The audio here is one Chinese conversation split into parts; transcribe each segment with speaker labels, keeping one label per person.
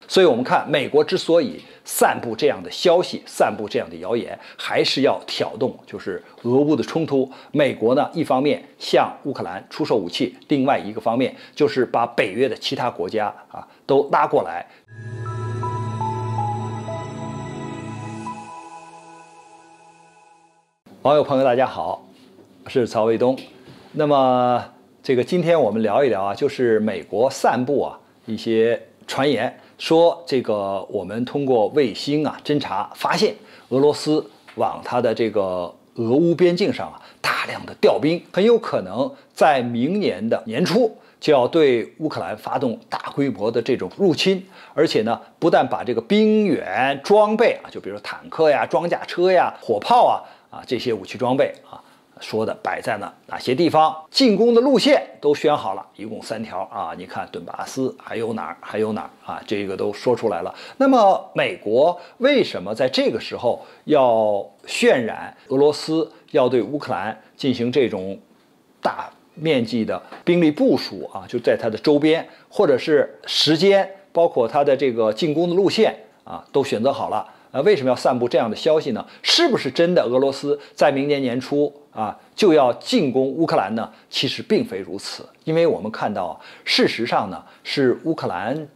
Speaker 1: 所以我们看，美国之所以散布这样的消息、散布这样的谣言，还是要挑动就是俄乌的冲突。美国呢，一方面向乌克兰出售武器，另外一个方面就是把北约的其他国家都拉过来。网友朋友大家好，我是曹卫东。那么今天我们聊一聊就是美国散布一些传言，说我们通过卫星侦察发现俄罗斯往它的俄乌边境上大量的调兵，很有可能在明年的年初就要对乌克兰发动大规模的这种入侵，而且呢，不但把兵员装备就比如说坦克呀、装甲车呀、火炮这些武器装备说的摆在哪些地方，进攻的路线都选好了，一共3条你看顿巴斯还有哪儿这个都说出来了。那么美国为什么在这个时候要渲染俄罗斯要对乌克兰进行这种大面积的兵力部署就在它的周边，或者是时间，包括它的进攻的路线都选择好了？为什么要散布这样的消息呢？是不是真的俄罗斯在明年年初就要进攻乌克兰呢？其实并非如此，因为我们看到事实上呢，是乌克兰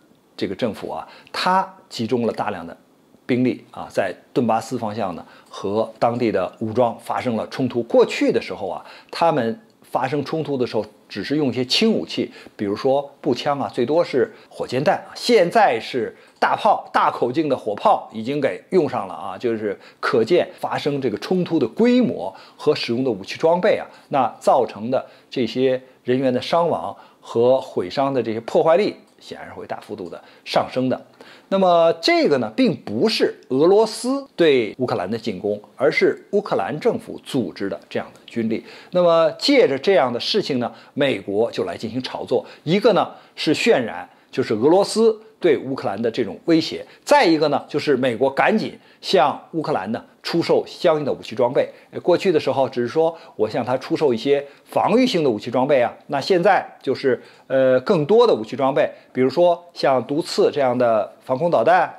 Speaker 1: 政府它集中了大量的兵力在顿巴斯方向呢和当地的武装发生了冲突。过去的时候他们发生冲突的时候只是用一些轻武器，比如说步枪最多是火箭弹，现在是大炮、大口径的火炮已经给用上了就是可见发生冲突的规模和使用的武器装备那造成的这些人员的伤亡和毁伤的这些破坏力显然会大幅度的上升的。那么这个呢，并不是俄罗斯对乌克兰的进攻，而是乌克兰政府组织的这样的军力。那么借着这样的事情呢，美国就来进行炒作。一个呢是渲染，就是俄罗斯对乌克兰的这种威胁；再一个呢，就是美国赶紧向乌克兰呢出售相应的武器装备。过去的时候只是说我向他出售一些防御性的武器装备那现在就是更多的武器装备，比如说像毒刺这样的防空导弹，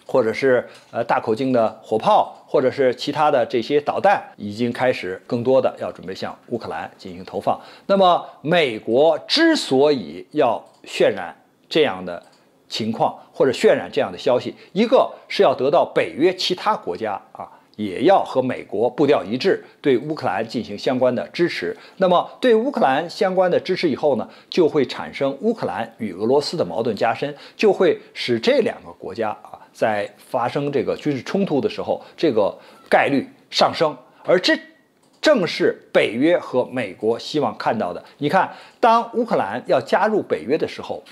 Speaker 1: 或者是大口径的火炮，或者是其他的这些导弹，已经开始更多的要准备向乌克兰进行投放。那么美国之所以要渲染这样的情况，或者渲染这样的消息，一个是要得到北约其他国家也要和美国步调一致，对乌克兰进行相关的支持。那么对乌克兰相关的支持以后呢，就会产生乌克兰与俄罗斯的矛盾加深，就会使这2个国家在发生军事冲突的时候，概率上升。而这正是北约和美国希望看到的。你看，当乌克兰要加入北约的时候，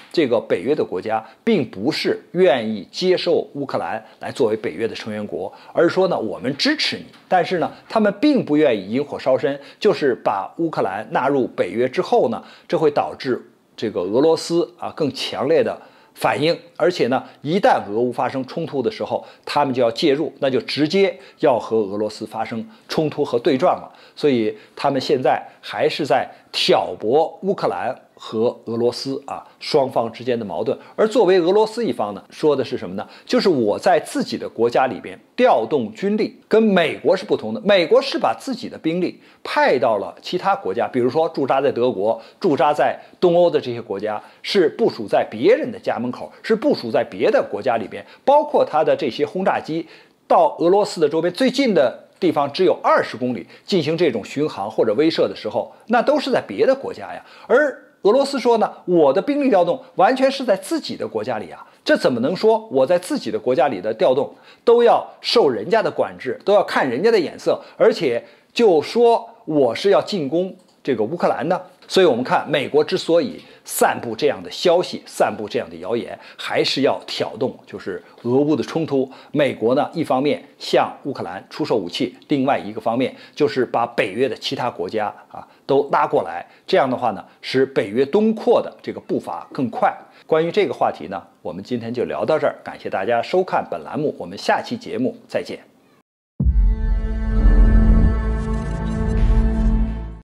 Speaker 1: 北约的国家并不是愿意接受乌克兰来作为北约的成员国，而是说呢，我们支持你。但是呢，他们并不愿意引火烧身，就是把乌克兰纳入北约之后呢，这会导致俄罗斯更强烈的反应，而且呢，一旦俄乌发生冲突的时候，他们就要介入，那就直接要和俄罗斯发生冲突和对撞了。所以他们现在还是在挑拨乌克兰和俄罗斯双方之间的矛盾。而作为俄罗斯一方呢，说的是什么呢？就是我在自己的国家里边调动军力，跟美国是不同的。美国是把自己的兵力派到了其他国家，比如说驻扎在德国、驻扎在东欧的这些国家，是部署在别人的家门口，是部署在别的国家里边，包括它的这些轰炸机到俄罗斯的周边最近的地方只有20公里进行这种巡航或者威慑的时候，那都是在别的国家呀。而俄罗斯说呢，我的兵力调动完全是在自己的国家里这怎么能说我在自己的国家里的调动都要受人家的管制，都要看人家的眼色，而且就说我是要进攻乌克兰呢？所以我们看，美国之所以散布这样的消息，散布这样的谣言，还是要挑动就是俄乌的冲突。美国呢，一方面向乌克兰出售武器，另外一个方面就是把北约的其他国家都拉过来。这样的话呢，使北约东扩的步伐更快。关于这个话题呢，我们今天就聊到这儿，感谢大家收看本栏目，我们下期节目再见。